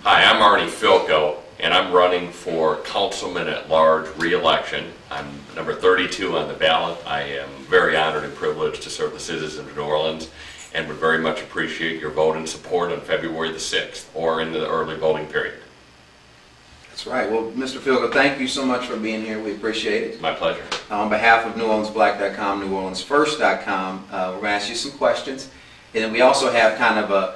Hi, I'm Arnie Fielkow, and I'm running for Councilman at Large re-election. I'm number 32 on the ballot. I am very honored and privileged to serve the citizens of New Orleans and would very much appreciate your vote and support on February the 6th or in the early voting period. That's right. Well, Mr. Fielkow, thank you so much for being here. We appreciate it. My pleasure. On behalf of NewOrleansBlack.com, NewOrleansFirst.com, we're going to ask you some questions. And then we also have kind of a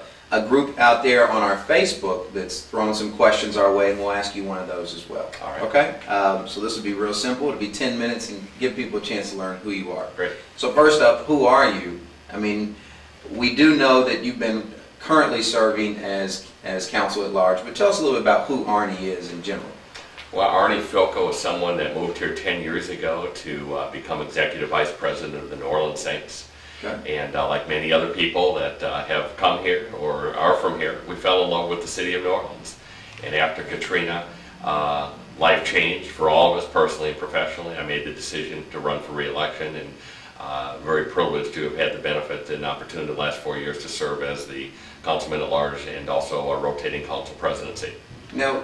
group out there on our Facebook that's throwing some questions our way, and we'll ask you one of those as well. All right. Okay? So this will be real simple. It'll be 10 minutes and give people a chance to learn who you are. Great. So first up, who are you? I mean, we do know that you've been currently serving as council at large, but tell us a little bit about who Arnie is in general. Well, Arnie Fielkow is someone that moved here 10 years ago to become Executive Vice President of the New Orleans Saints. Okay. And like many other people that have come here or are from here, we fell in love with the city of New Orleans. And after Katrina, life changed for all of us personally and professionally. I made the decision to run for re-election, and very privileged to have had the benefit and opportunity the last 4 years to serve as the councilman at large and also a rotating council presidency. Now,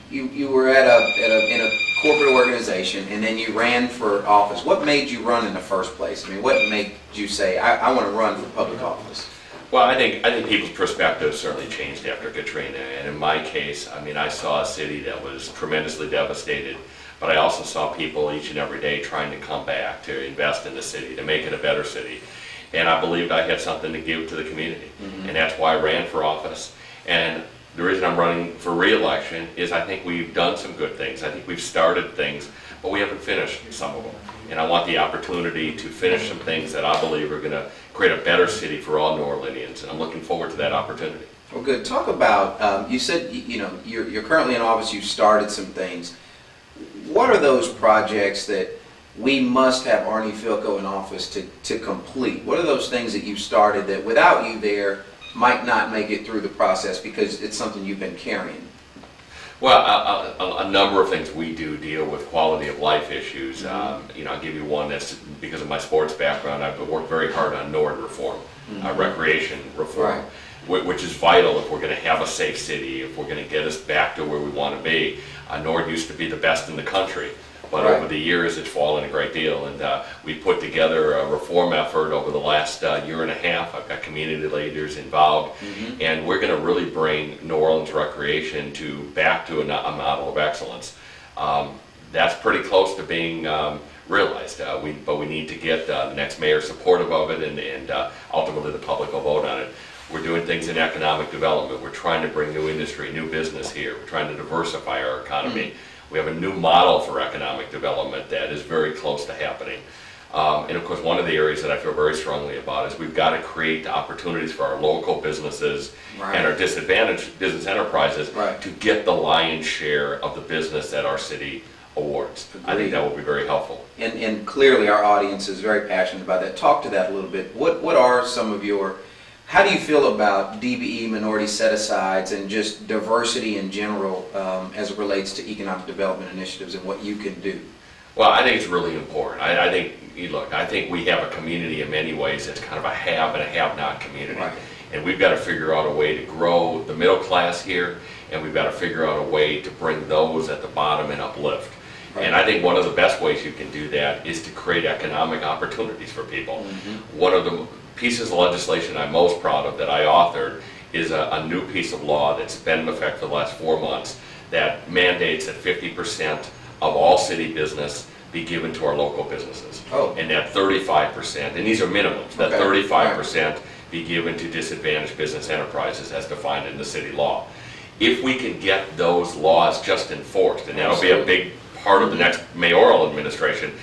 you were in a corporate organization, and then you ran for office. What made you run in the first place? I mean, what made you say, I want to run for public office? Well, I think people's perspectives certainly changed after Katrina, and in my case, I mean, I saw a city that was tremendously devastated, but I also saw people each and every day trying to come back, to invest in the city, to make it a better city, and I believed I had something to give to the community, and that's why I ran for office. And the reason I'm running for re-election is I think we've done some good things. I think we've started things, but we haven't finished some of them. And I want the opportunity to finish some things that I believe are going to create a better city for all New Orleanians, and I'm looking forward to that opportunity. Well, good. Talk about, you said, you're currently in office, you've started some things. What are those projects that we must have Arnie Fielkow in office to complete? What are those things that you've started that without you there might not make it through the process because it's something you've been carrying? Well, a number of things we do deal with quality of life issues. I'll give you one that's because of my sports background. I've worked very hard on NORD reform, recreation reform, which is vital if we're going to have a safe city, if we're going to get us back to where we want to be. NORD used to be the best in the country, but over the years it's fallen a great deal, and we put together a reform effort over the last year and a half. I've got community leaders involved, and we're going to really bring New Orleans recreation back to a model of excellence. That's pretty close to being realized, but we need to get the next mayor supportive of it, and ultimately the public will vote on it. We're doing things in economic development. We're trying to bring new industry, new business here. We're trying to diversify our economy. We have a new model for economic development that is very close to happening. And of course, one of the areas that I feel very strongly about is we've got to create opportunities for our local businesses and our disadvantaged business enterprises to get the lion's share of the business that our city awards. Agreed. I think that will be very helpful. And clearly our audience is very passionate about that. Talk to that a little bit. What are some of your, how do you feel about DBE, minority set-asides, and just diversity in general as it relates to economic development initiatives and what you can do? Well, I think it's really important. I think we have a community in many ways that's kind of a have and a have-not community. And we've got to figure out a way to grow the middle class here, and we've got to figure out a way to bring those at the bottom and uplift. And I think one of the best ways you can do that is to create economic opportunities for people. One of the pieces of legislation I'm most proud of that I authored is a new piece of law that's been in effect for the last 4 months that mandates that 50% of all city business be given to our local businesses. And that 35%, and these are minimums, that 35% be given to disadvantaged business enterprises as defined in the city law. If we can get those laws just enforced, and that'll be a big part of the next mayoral administration,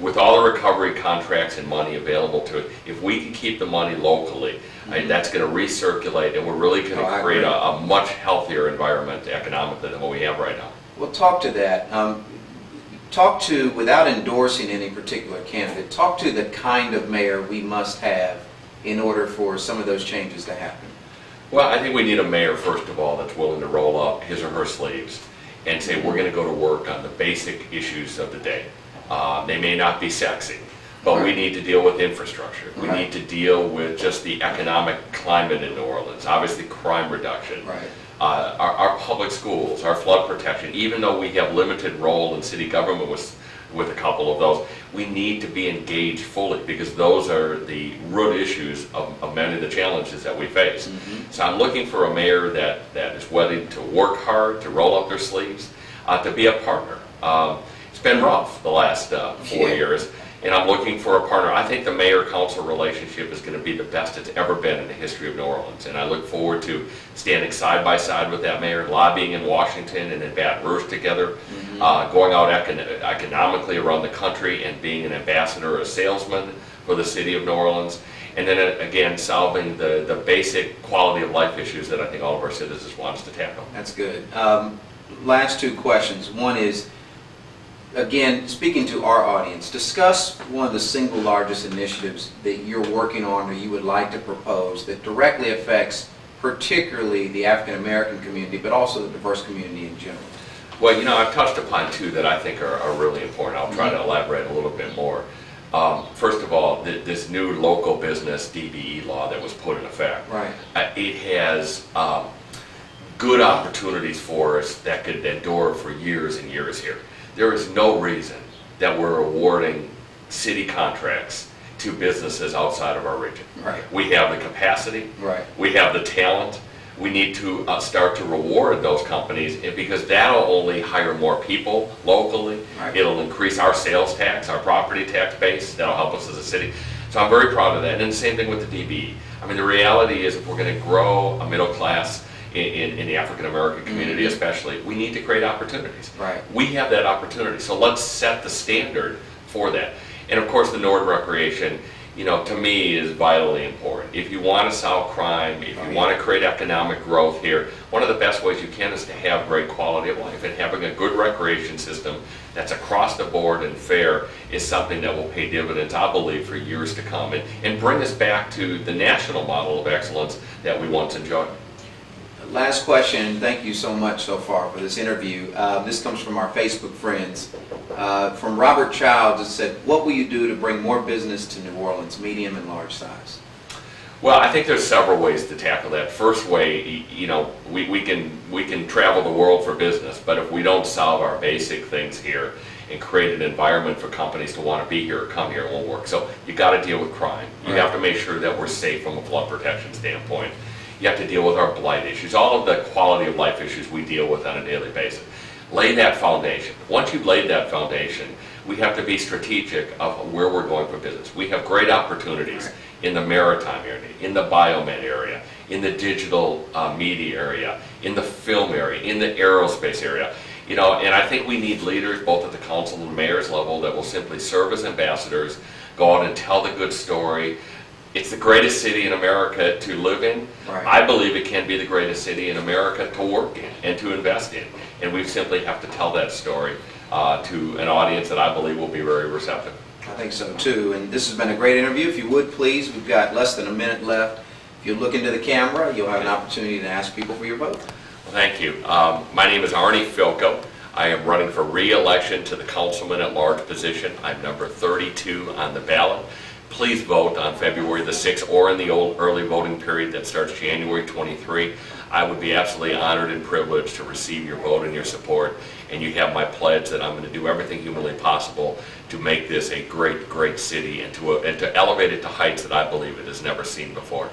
with all the recovery contracts and money available to it, if we can keep the money locally, that's going to recirculate, and we're really going to create a much healthier environment economically than what we have right now. Well, talk to that. Talk to, without endorsing any particular candidate, talk to the kind of mayor we must have in order for some of those changes to happen. Well, I think we need a mayor, first of all, that's willing to roll up his or her sleeves and say, we're going to go to work on the basic issues of the day. They may not be sexy, but we need to deal with infrastructure. We need to deal with just the economic climate in New Orleans, obviously crime reduction. Our public schools, our flood protection, even though we have limited role in city government with a couple of those, we need to be engaged fully because those are the root issues of many of the challenges that we face. So I'm looking for a mayor that is willing to work hard, to roll up their sleeves, to be a partner. It's been rough the last 4 years, and I'm looking for a partner. I think the mayor-council relationship is going to be the best it's ever been in the history of New Orleans, and I look forward to standing side by side with that mayor, lobbying in Washington and in Baton Rouge together, going out economically around the country and being an ambassador or a salesman for the city of New Orleans, and then again solving the basic quality of life issues that I think all of our citizens want us to tackle. That's good. Last two questions. One is, again, speaking to our audience, discuss one of the single largest initiatives that you're working on or you would like to propose that directly affects particularly the African American community, but also the diverse community in general. Well, you know, I've touched upon two that I think are really important. I'll try to elaborate a little bit more. First of all, this new local business DBE law that was put in effect, right. It has good opportunities for us that could endure for years and years here. There is no reason that we're awarding city contracts to businesses outside of our region. Right. We have the capacity, right. We have the talent. We need to start to reward those companies because that'll only hire more people locally. Right. It'll increase our sales tax, our property tax base. That'll help us as a city. So I'm very proud of that. And the same thing with the DBE. I mean, the reality is if we're going to grow a middle class in the African American community especially, we need to create opportunities. Right. We have that opportunity. So let's set the standard for that. And of course the Nord Recreation, you know, to me is vitally important. If you want to solve crime, if you want to create economic growth here, one of the best ways you can is to have great quality of life, and having a good recreation system that's across the board and fair is something that will pay dividends, I believe, for years to come and bring us back to the national model of excellence that we once enjoyed. Last question. Thank you so much so far for this interview. This comes from our Facebook friends. From Robert Childs, it said, what will you do to bring more business to New Orleans, medium and large size? Well, I think there's several ways to tackle that. First way, you know, we can travel the world for business, but if we don't solve our basic things here and create an environment for companies to want to be here or come here, it won't work. So you got to deal with crime. You have to make sure that we're safe from a flood protection standpoint. You have to deal with our blight issues, all of the quality of life issues we deal with on a daily basis. Lay that foundation. Once you've laid that foundation, we have to be strategic of where we're going for business. We have great opportunities in the maritime area, in the biomed area, in the digital media area, in the film area, in the aerospace area. You know, and I think we need leaders both at the council and mayor's level that will simply serve as ambassadors, go out and tell the good story. It's the greatest city in America to live in. Right. I believe it can be the greatest city in America to work in and to invest in. And we simply have to tell that story to an audience that I believe will be very receptive. I think so too. And this has been a great interview. If you would please, we've got less than a minute left. If you look into the camera, you'll have an opportunity to ask people for your vote. Well, thank you. My name is Arnie Fielkow. I am running for re-election to the councilman at large position. I'm number 32 on the ballot. Please vote on February the 6th or in the old early voting period that starts January 23. I would be absolutely honored and privileged to receive your vote and your support. And you have my pledge that I'm going to do everything humanly possible to make this a great, great city and to elevate it to heights that I believe it has never seen before.